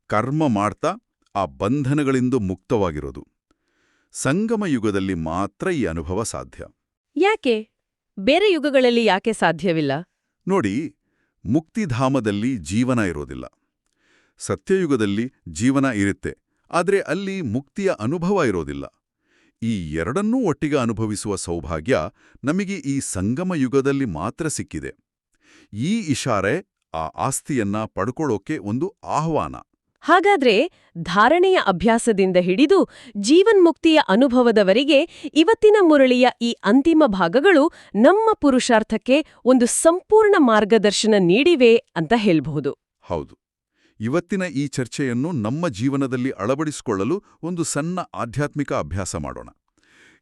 ಕರ್ಮ ಮಾಡ್ತಾ ಆ ಬಂಧನಗಳಿಂದ ಮುಕ್ತವಾಗಿರೋದು. ಸಂಗಮ ಯುಗದಲ್ಲಿ ಮಾತ್ರ ಈ ಅನುಭವ ಸಾಧ್ಯ. ಯಾಕೆ? ಬೇರೆ ಯುಗಗಳಲ್ಲಿ ಯಾಕೆ ಸಾಧ್ಯವಿಲ್ಲ? ನೋಡಿ, ಮುಕ್ತಿಧಾಮದಲ್ಲಿ ಜೀವನ ಇರೋದಿಲ್ಲ. ಸತ್ಯಯುಗದಲ್ಲಿ ಜೀವನ ಇರುತ್ತೆ, ಆದರೆ ಅಲ್ಲಿ ಮುಕ್ತಿಯ ಅನುಭವ ಇರೋದಿಲ್ಲ. ಈ ಎರಡನ್ನೂ ಒಟ್ಟಿಗೆ ಅನುಭವಿಸುವ ಸೌಭಾಗ್ಯ ನಮಗೆ ಈ ಸಂಗಮ ಯುಗದಲ್ಲಿ ಮಾತ್ರ ಸಿಕ್ಕಿದೆ. ಈ ಇಶಾರೆ ಆ ಆಸ್ತಿಯನ್ನ ಪಡ್ಕೊಳ್ಳೋಕೆ ಒಂದು ಆಹ್ವಾನ. ಹಾಗಾದ್ರೆ ಧಾರಣೆಯ ಅಭ್ಯಾಸದಿಂದ ಹಿಡಿದು ಜೀವನ್ಮುಕ್ತಿಯ ಅನುಭವದವರೆಗೆ ಇವತ್ತಿನ ಮುರಳಿಯ ಈ ಅಂತಿಮ ಭಾಗಗಳು ನಮ್ಮ ಪುರುಷಾರ್ಥಕ್ಕೆ ಒಂದು ಸಂಪೂರ್ಣ ಮಾರ್ಗದರ್ಶನ ನೀಡಿವೆ ಅಂತ ಹೇಳ್ಬಹುದು. ಹೌದು. ಇವತ್ತಿನ ಈ ಚರ್ಚೆಯನ್ನು ನಮ್ಮ ಜೀವನದಲ್ಲಿ ಅಳವಡಿಸಿಕೊಳ್ಳಲು ಒಂದು ಸಣ್ಣ ಆಧ್ಯಾತ್ಮಿಕ ಅಭ್ಯಾಸ ಮಾಡೋಣ.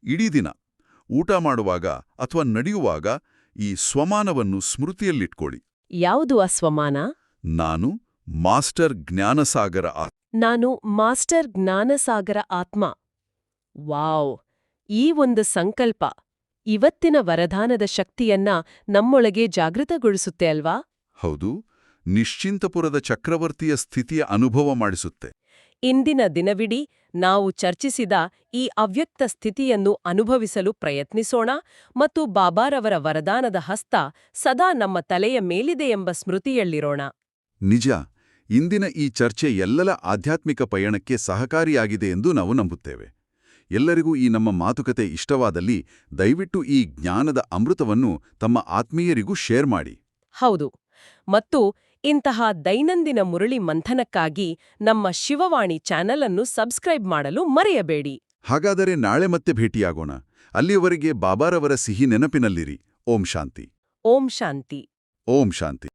ಇಡೀ ದಿನ ಊಟ ಮಾಡುವಾಗ ಅಥವಾ ನಡೆಯುವಾಗ ಈ ಸ್ವಮಾನವನ್ನು ಸ್ಮೃತಿಯಲ್ಲಿಟ್ಕೊಳ್ಳಿ. ಯಾವುದು ಆ ಸ್ವಮಾನ? ನಾನು ಮಾಸ್ಟರ್ ಜ್ಞಾನಸಾಗರ ಆತ್ಮ. ನಾನು ಮಾಸ್ಟರ್ ಜ್ಞಾನಸಾಗರ ಆತ್ಮ. ವಾವ್! ಈ ಒಂದು ಸಂಕಲ್ಪ ಇವತ್ತಿನ ವರದಾನದ ಶಕ್ತಿಯನ್ನ ನಮ್ಮೊಳಗೆ ಜಾಗೃತಗೊಳಿಸುತ್ತೆ ಅಲ್ವಾ? ಹೌದು. ನಿಶ್ಚಿಂತಪುರದ ಚಕ್ರವರ್ತಿಯ ಸ್ಥಿತಿಯ ಅನುಭವ ಮಾಡಿಸುತ್ತೆ. ಇಂದಿನ ದಿನವಿಡೀ ನಾವು ಚರ್ಚಿಸಿದ ಈ ಅವ್ಯಕ್ತ ಸ್ಥಿತಿಯನ್ನು ಅನುಭವಿಸಲು ಪ್ರಯತ್ನಿಸೋಣ ಮತ್ತು ಬಾಬಾರವರ ವರದಾನದ ಹಸ್ತ ಸದಾ ನಮ್ಮ ತಲೆಯ ಮೇಲಿದೆ ಎಂಬ ಸ್ಮೃತಿಯಲ್ಲಿರೋಣ. ನಿಜ. ಇಂದಿನ ಈ ಚರ್ಚೆ ಎಲ್ಲರ ಆಧ್ಯಾತ್ಮಿಕ ಪಯಣಕ್ಕೆ ಸಹಕಾರಿಯಾಗಿದೆ ಎಂದು ನಾವು ನಂಬುತ್ತೇವೆ. ಎಲ್ಲರಿಗೂ ಈ ನಮ್ಮ ಮಾತುಕತೆ ಇಷ್ಟವಾದಲ್ಲಿ ದಯವಿಟ್ಟು ಈ ಜ್ಞಾನದ ಅಮೃತವನ್ನು ತಮ್ಮ ಆತ್ಮೀಯರಿಗೂ ಶೇರ್ ಮಾಡಿ. ಹೌದು. ಮತ್ತು ಇಂತಹ ದೈನಂದಿನ ಮುರಳಿ ಮಂಥನಕ್ಕಾಗಿ ನಮ್ಮ ಶಿವವಾಣಿ ಚಾನೆಲ್ ಅನ್ನು ಸಬ್ಸ್ಕ್ರೈಬ್ ಮಾಡಲು ಮರೆಯಬೇಡಿ. ಹಾಗಾದರೆ ನಾಳೆ ಮತ್ತೆ ಭೇಟಿಯಾಗೋಣ. ಅಲ್ಲಿಯವರೆಗೆ ಬಾಬಾರವರ ಸಿಹಿ ನೆನಪಿನಲ್ಲಿರಿ. ಓಂ ಶಾಂತಿ. ಓಂ ಶಾಂತಿ. ಓಂ ಶಾಂತಿ.